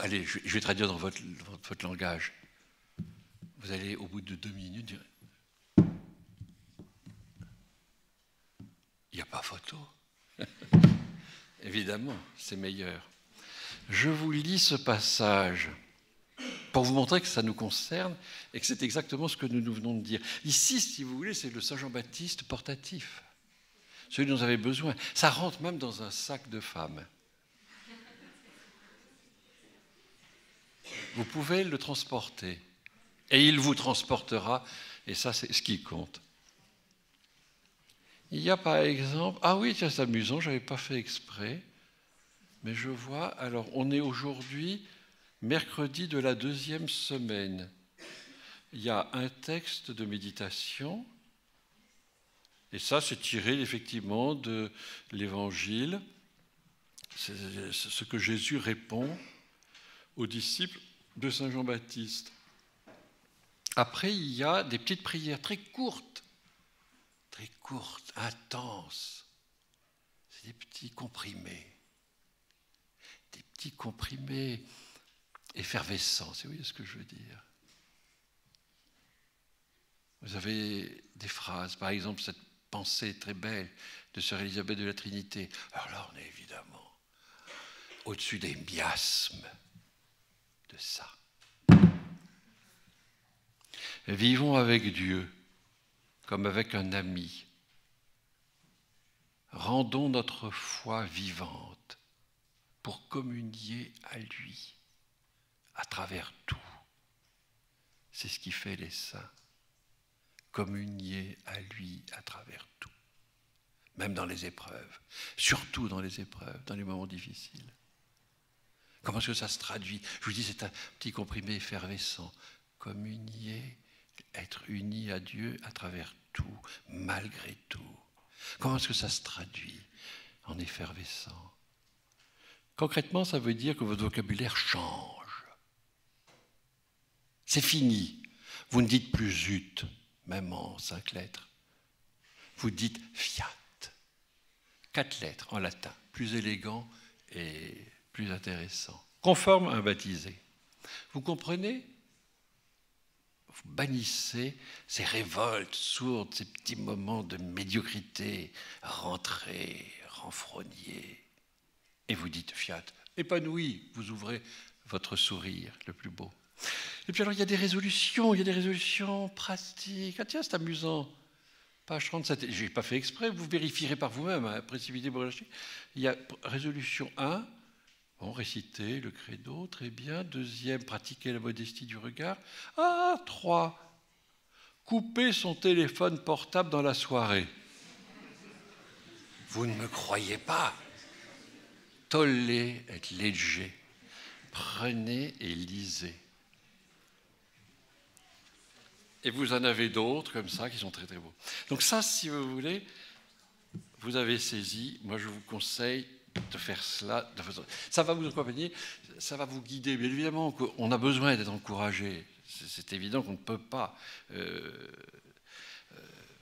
Allez, je vais traduire dans votre langage. Vous allez, au bout de 2 minutes, dire, il n'y a pas photo. Évidemment, c'est meilleur. Je vous lis ce passage pour vous montrer que ça nous concerne et que c'est exactement ce que nous venons de dire. Ici, si vous voulez, c'est le Saint Jean-Baptiste portatif, celui dont vous avez besoin. Ça rentre même dans un sac de femme. Vous pouvez le transporter et il vous transportera, et ça, c'est ce qui compte. Il y a par exemple... Ah oui, c'est amusant, je n'avais pas fait exprès, mais je vois... Alors, on est aujourd'hui mercredi de la 2e semaine. Il y a un texte de méditation, et ça, c'est tiré effectivement de l'Évangile. C'est ce que Jésus répond aux disciples de Saint Jean-Baptiste. Après, il y a des petites prières très courtes, intenses. C'est des petits comprimés effervescents, si vous voyez ce que je veux dire. Vous avez des phrases, par exemple, cette pensée très belle de sœur Élisabeth de la Trinité. Alors là, on est évidemment au-dessus des miasmes de ça. Vivons avec Dieu comme avec un ami. Rendons notre foi vivante pour communier à lui à travers tout. C'est ce qui fait les saints. Communier à lui à travers tout. Même dans les épreuves. Surtout dans les épreuves, dans les moments difficiles. Comment est-ce que ça se traduit? Je vous dis, c'est un petit comprimé effervescent. Communier, être uni à Dieu à travers tout, malgré tout. Comment est-ce que ça se traduit en effervescent? Concrètement, ça veut dire que votre vocabulaire change. C'est fini. Vous ne dites plus zut, même en 5 lettres. Vous dites fiat. 4 lettres en latin, plus élégant et plus intéressant. Conforme à un baptisé. Vous comprenez? Vous bannissez ces révoltes sourdes, ces petits moments de médiocrité, rentrés, renfrognés. Et vous dites fiat, épanoui, vous ouvrez votre sourire le plus beau. Et puis alors il y a des résolutions pratiques. Ah tiens, c'est amusant. Page 37, je n'ai pas fait exprès, vous vérifierez par vous-même, hein, précipité pour lâcher. Il y a résolution 1, bon, réciter le credo, très bien. 2e, pratiquer la modestie du regard. 3, couper son téléphone portable dans la soirée. Vous ne me croyez pas? Tollez, être léger. Prenez et lisez. Et vous en avez d'autres comme ça qui sont très très beaux. Donc ça, si vous voulez, vous avez saisi. Moi, je vous conseille de faire cela. Ça va vous accompagner, ça va vous guider. Bien évidemment, on a besoin d'être encouragé. C'est évident qu'on ne peut pas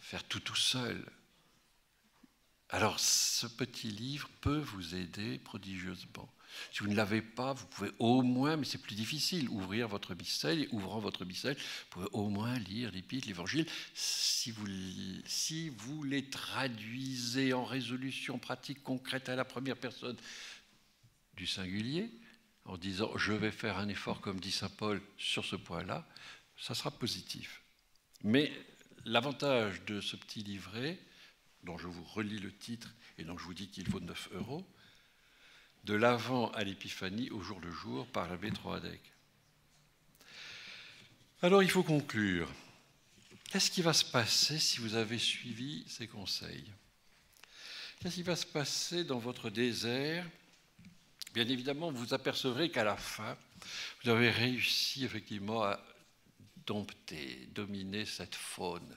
faire tout seul. Alors, ce petit livre peut vous aider prodigieusement. Si vous ne l'avez pas, vous pouvez au moins, mais c'est plus difficile, ouvrir votre missel, et ouvrant votre missel, vous pouvez au moins lire l'Épître, l'Évangile. Si vous les traduisez en résolution pratique concrète à la première personne du singulier, en disant « je vais faire un effort, comme dit saint Paul, sur ce point-là », ça sera positif. Mais l'avantage de ce petit livret, dont je vous relis le titre et dont je vous dis qu'il vaut 9 €, de l'Avent à l'Épiphanie, au jour le jour, par l'abbé Troadec. Alors, il faut conclure. Qu'est-ce qui va se passer si vous avez suivi ces conseils? Qu'est-ce qui va se passer dans votre désert? Bien évidemment, vous apercevrez qu'à la fin, vous avez réussi effectivement à dompter, dominer cette faune,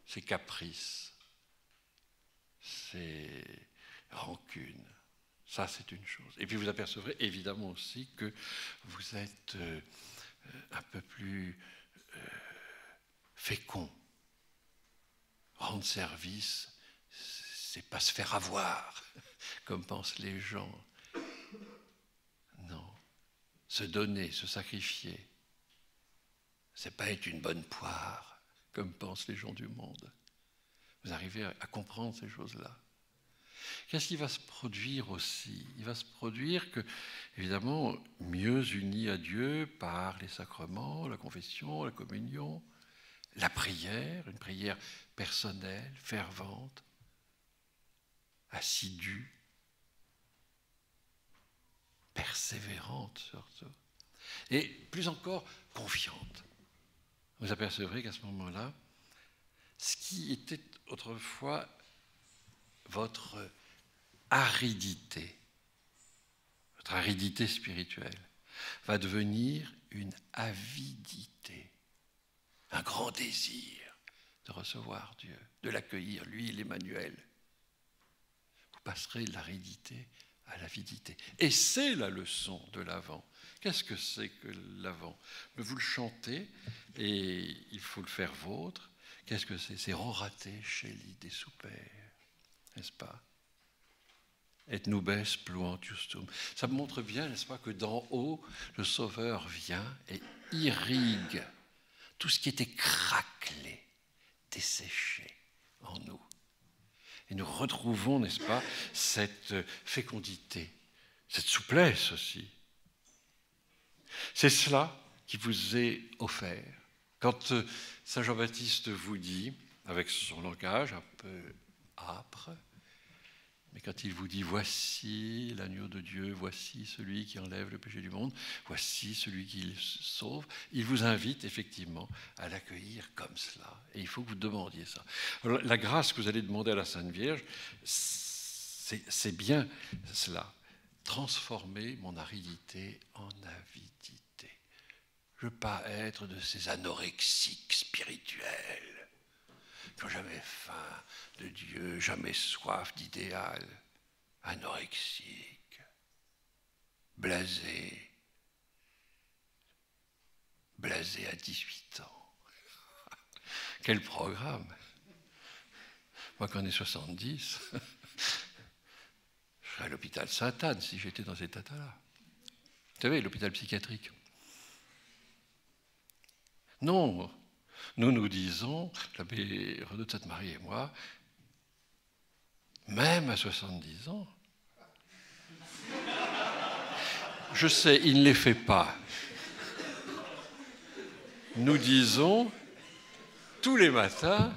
ces caprices, ces rancunes. Ça, c'est une chose. Et puis vous apercevrez évidemment aussi que vous êtes un peu plus fécond. Rendre service, c'est pas se faire avoir, comme pensent les gens. Non. Se donner, se sacrifier, c'est pas être une bonne poire, comme pensent les gens du monde. Vous arrivez à comprendre ces choses-là. Qu'est-ce qui va se produire aussi? Il va se produire que, évidemment, mieux unis à Dieu par les sacrements, la confession, la communion, la prière, une prière personnelle, fervente, assidue, persévérante surtout, et plus encore confiante. Vous apercevrez qu'à ce moment-là, ce qui était autrefois votre aridité spirituelle, va devenir une avidité, un grand désir de recevoir Dieu, de l'accueillir, lui, l'Emmanuel. Vous passerez de l'aridité à l'avidité. Et c'est la leçon de l'Avent. Qu'est-ce que c'est que l'Avent? Vous le chantez et il faut le faire vôtre. Qu'est-ce que c'est? C'est rorate sceli de super, n'est-ce pas? Et nubes pluant justum. Ça montre bien, n'est-ce pas, que d'en haut, le Sauveur vient et irrigue tout ce qui était craquelé, desséché en nous. Et nous retrouvons, n'est-ce pas, cette fécondité, cette souplesse aussi. C'est cela qui vous est offert. Quand Saint Jean-Baptiste vous dit, avec son langage un peu âpre, mais quand il vous dit « Voici l'agneau de Dieu, voici celui qui enlève le péché du monde, voici celui qui le sauve », il vous invite effectivement à l'accueillir comme cela. Et il faut que vous demandiez ça. Alors, la grâce que vous allez demander à la Sainte Vierge, c'est bien cela. Transformer mon aridité en avidité. Je ne veux pas être de ces anorexiques spirituels qui n'ont jamais faim de Dieu, jamais soif d'idéal, anorexique, blasé à 18 ans. Quel programme! Moi, quand on est 70, je serais à l'hôpital Sainte-Anne si j'étais dans cet état-là. Vous savez, l'hôpital psychiatrique. Non, nous disons, l'abbé Renaud de Sainte-Marie et moi, même à 70 ans, je sais, il ne les fait pas. Nous disons, tous les matins,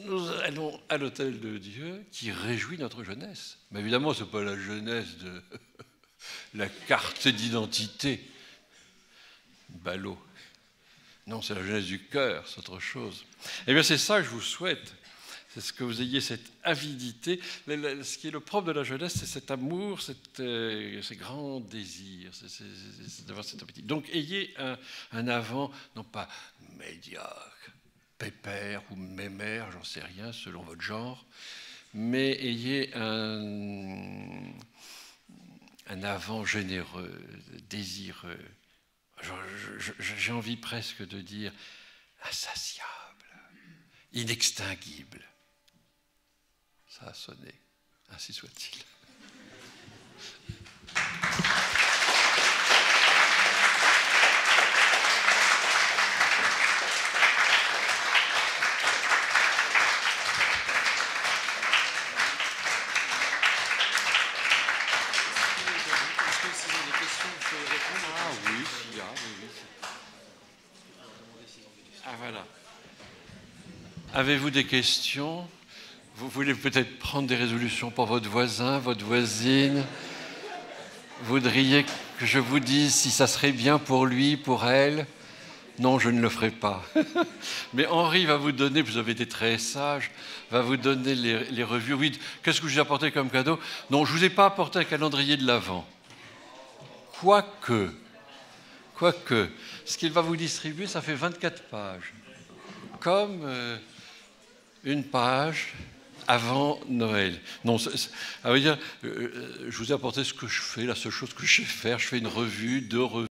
nous allons à l'autel de Dieu qui réjouit notre jeunesse. Mais évidemment, ce n'est pas la jeunesse de la carte d'identité, ballot. Non, c'est la jeunesse du cœur, c'est autre chose. Eh bien, c'est ça que je vous souhaite. C'est ce que vous ayez cette avidité. Ce qui est le propre de la jeunesse, c'est cet amour, ces grands désirs, c'est d'avoir cette appétit. Donc, ayez un avant, non pas médiocre, pépère ou mémère, j'en sais rien, selon votre genre, mais ayez un avant généreux, désireux. J'ai envie presque de dire insatiable, inextinguible. Ça a sonné, ainsi soit-il. Voilà. Avez-vous des questions? Vous voulez peut-être prendre des résolutions pour votre voisin, votre voisine? Vous voudriez que je vous dise si ça serait bien pour lui, pour elle? Non, je ne le ferai pas. Mais Henri va vous donner, vous avez été très sage, va vous donner les revues. Oui, qu'est-ce que je vous ai apporté comme cadeau? Non, je ne vous ai pas apporté un calendrier de l'Avent. Quoique, ce qu'il va vous distribuer, ça fait 24 pages. Comme une page avant Noël. Non, à vrai dire, je vous ai apporté ce que je fais, la seule chose que je sais faire. Je fais une revue, 2 revues.